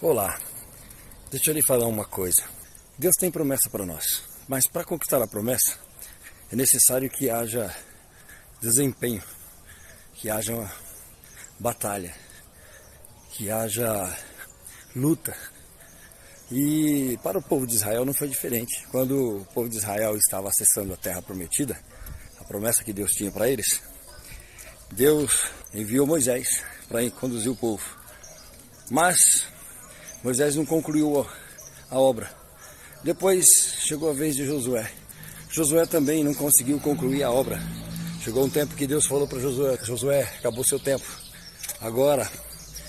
Olá, deixa eu lhe falar uma coisa. Deus tem promessa para nós, mas para conquistar a promessa é necessário que haja desempenho, que haja uma batalha, que haja luta. E para o povo de Israel não foi diferente. Quando o povo de Israel estava acessando a terra prometida, a promessa que Deus tinha para eles, Deus enviou Moisés para conduzir o povo. Mas Moisés não concluiu a obra. Depois chegou a vez de Josué. Josué também não conseguiu concluir a obra. Chegou um tempo que Deus falou para Josué: Josué, acabou seu tempo. Agora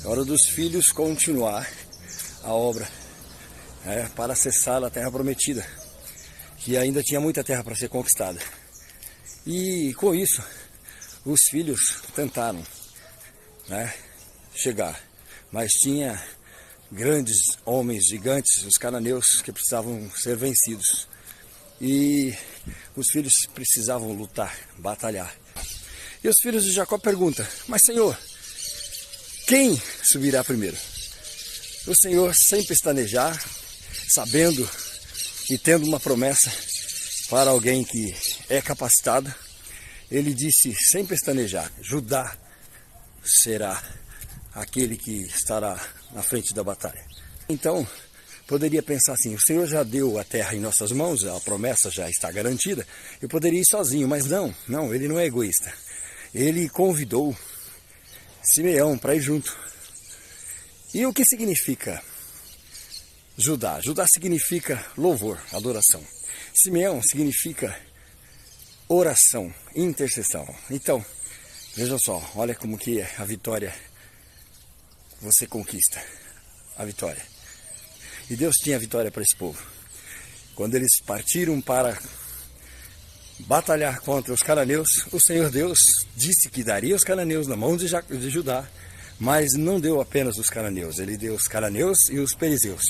é hora dos filhos continuar a obra, para acessar a terra prometida, que ainda tinha muita terra para ser conquistada. E com isso, os filhos tentaram chegar, mas tinha grandes homens gigantes, os cananeus, que precisavam ser vencidos. E os filhos precisavam lutar, batalhar. E os filhos de Jacó perguntam: mas Senhor, quem subirá primeiro? O Senhor, sem pestanejar, sabendo e tendo uma promessa para alguém que é capacitado, ele disse sem pestanejar: Judá será aquele que estará na frente da batalha. Então, poderia pensar assim: o Senhor já deu a terra em nossas mãos, a promessa já está garantida, eu poderia ir sozinho, mas não, ele não é egoísta. Ele convidou Simeão para ir junto. E o que significa Judá? Judá significa louvor, adoração. Simeão significa oração, intercessão. Então, veja só, olha como que é a vitória. Você conquista a vitória. E Deus tinha a vitória para esse povo. Quando eles partiram para batalhar contra os cananeus, o Senhor Deus disse que daria os cananeus na mão de Judá, mas não deu apenas os cananeus, ele deu os cananeus e os perizeus.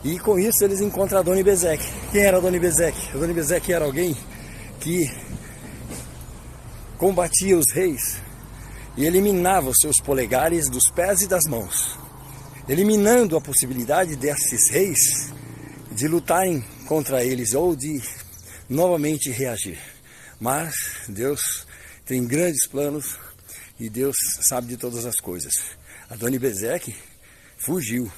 E com isso eles encontram Adoni-Bezeque. Quem era Adoni-Bezeque? Adoni-Bezeque era alguém que combatia os reis e eliminava os seus polegares dos pés e das mãos, eliminando a possibilidade desses reis de lutarem contra eles ou de novamente reagir. Mas Deus tem grandes planos e Deus sabe de todas as coisas. Adoni-Bezeque fugiu,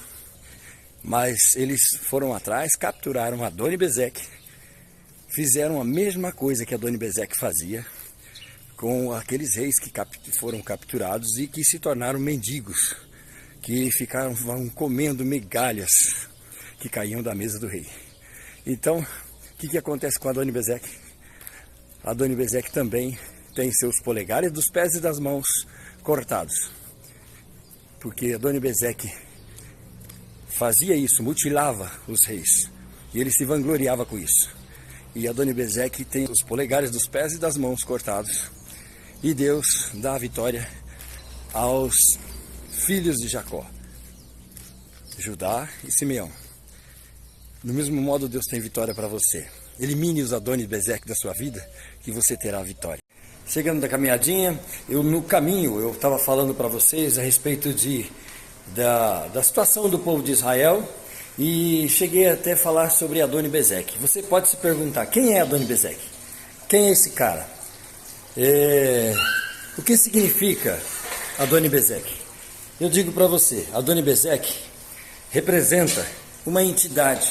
mas eles foram atrás, capturaram Adoni-Bezeque, fizeram a mesma coisa que Adoni-Bezeque fazia com aqueles reis que foram capturados e que se tornaram mendigos, que ficaram comendo migalhas que caíam da mesa do rei. Então, o que acontece com Adoni-Bezeque? Adoni-Bezeque também tem seus polegares dos pés e das mãos cortados, porque Adoni-Bezeque fazia isso, mutilava os reis, e ele se vangloriava com isso. E Adoni-Bezeque tem os polegares dos pés e das mãos cortados, e Deus dá a vitória aos filhos de Jacó, Judá e Simeão. Do mesmo modo, Deus tem vitória para você. Elimine os Adoni-Bezeque da sua vida, que você terá a vitória. Chegando da caminhadinha, no caminho eu estava falando para vocês a respeito da situação do povo de Israel, e cheguei até a falar sobre Adoni-Bezeque. Você pode se perguntar: quem é Adoni-Bezeque? Quem é esse cara? O que significa Adoni-Bezeque? Eu digo para você, Adoni-Bezeque representava uma entidade.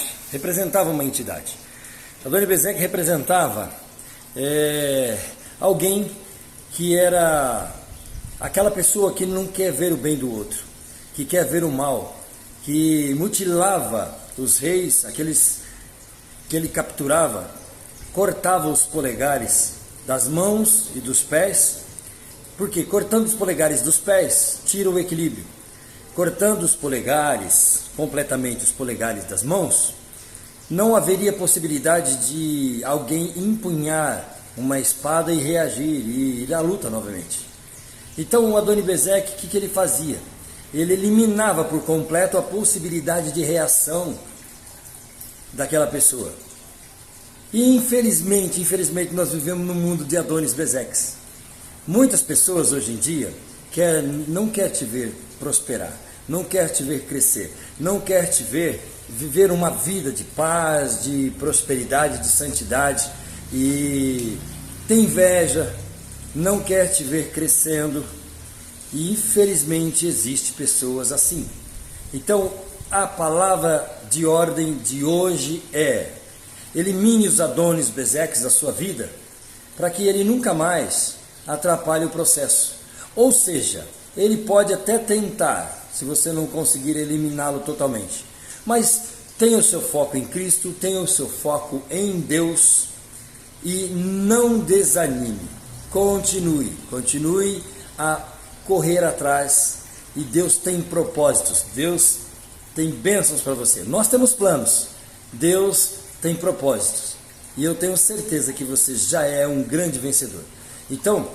Adoni-Bezeque representava alguém que era aquela pessoa que não quer ver o bem do outro, que quer ver o mal, que mutilava os reis, aqueles que ele capturava, cortava os polegares das mãos e dos pés, porque cortando os polegares dos pés tira o equilíbrio. Cortando os polegares, completamente os polegares das mãos, não haveria possibilidade de alguém empunhar uma espada e reagir e ir à luta novamente. Então o Adoni-Bezeque, o que ele fazia? Ele eliminava por completo a possibilidade de reação daquela pessoa. E infelizmente nós vivemos num mundo de Adonis-Bezeques. Muitas pessoas hoje em dia não querem te ver prosperar, não quer te ver crescer, não quer te ver viver uma vida de paz, de prosperidade, de santidade, e tem inveja, não quer te ver crescendo, e infelizmente existe pessoas assim. Então a palavra de ordem de hoje é: elimine os Adonis Bezeques da sua vida, para que ele nunca mais atrapalhe o processo. Ou seja, ele pode até tentar, se você não conseguir eliminá-lo totalmente, mas tenha o seu foco em Cristo, tenha o seu foco em Deus e não desanime. Continue a correr atrás, e Deus tem propósitos, Deus tem bênçãos para você. Nós temos planos, Deus tem propósitos, e eu tenho certeza que você já é um grande vencedor. Então,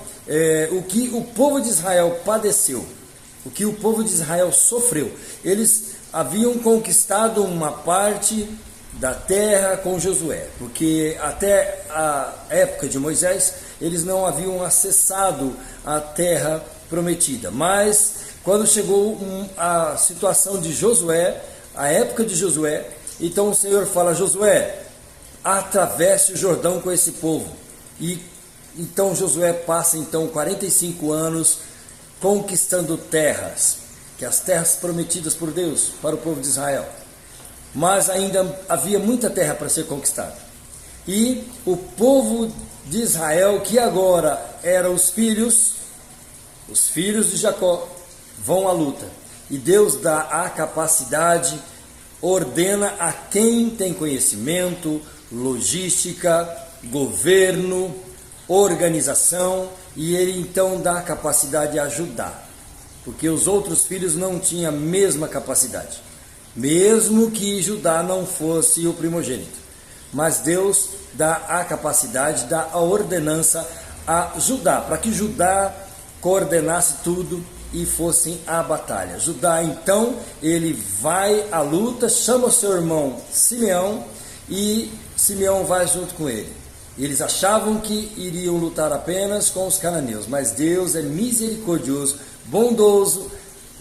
o que o povo de Israel padeceu, o que o povo de Israel sofreu, eles haviam conquistado uma parte da terra com Josué, porque até a época de Moisés eles não haviam acessado a terra prometida, mas quando chegou a situação de Josué, a época de Josué, então o Senhor fala: Josué, atravesse o Jordão com esse povo. E então Josué passa 45 anos conquistando terras, que as terras prometidas por Deus para o povo de Israel. Mas ainda havia muita terra para ser conquistada. E o povo de Israel, que agora eram os filhos de Jacó, vão à luta. E Deus dá a capacidade, ordena a quem tem conhecimento, logística, governo, organização, e ele então dá a capacidade de ajudar, porque os outros filhos não tinham a mesma capacidade, mesmo que Judá não fosse o primogênito, mas Deus dá a capacidade, dá a ordenança a Judá, para que Judá coordenasse tudo e fossem à batalha. Judá então, ele vai à luta, chama o seu irmão Simeão, e Simeão vai junto com ele. Eles achavam que iriam lutar apenas com os cananeus, mas Deus é misericordioso, bondoso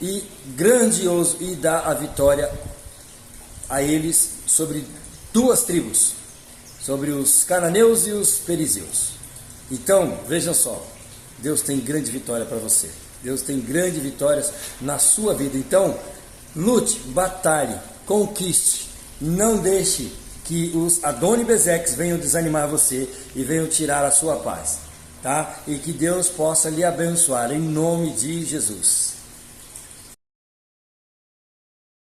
e grandioso, e dá a vitória a eles sobre duas tribos, sobre os cananeus e os perizeus. Então, vejam só, Deus tem grande vitória para você, Deus tem grandes vitórias na sua vida. Então, lute, batalhe, conquiste, não deixe que os Adoni-Bezeques venham desanimar você e venham tirar a sua paz, tá? E que Deus possa lhe abençoar em nome de Jesus.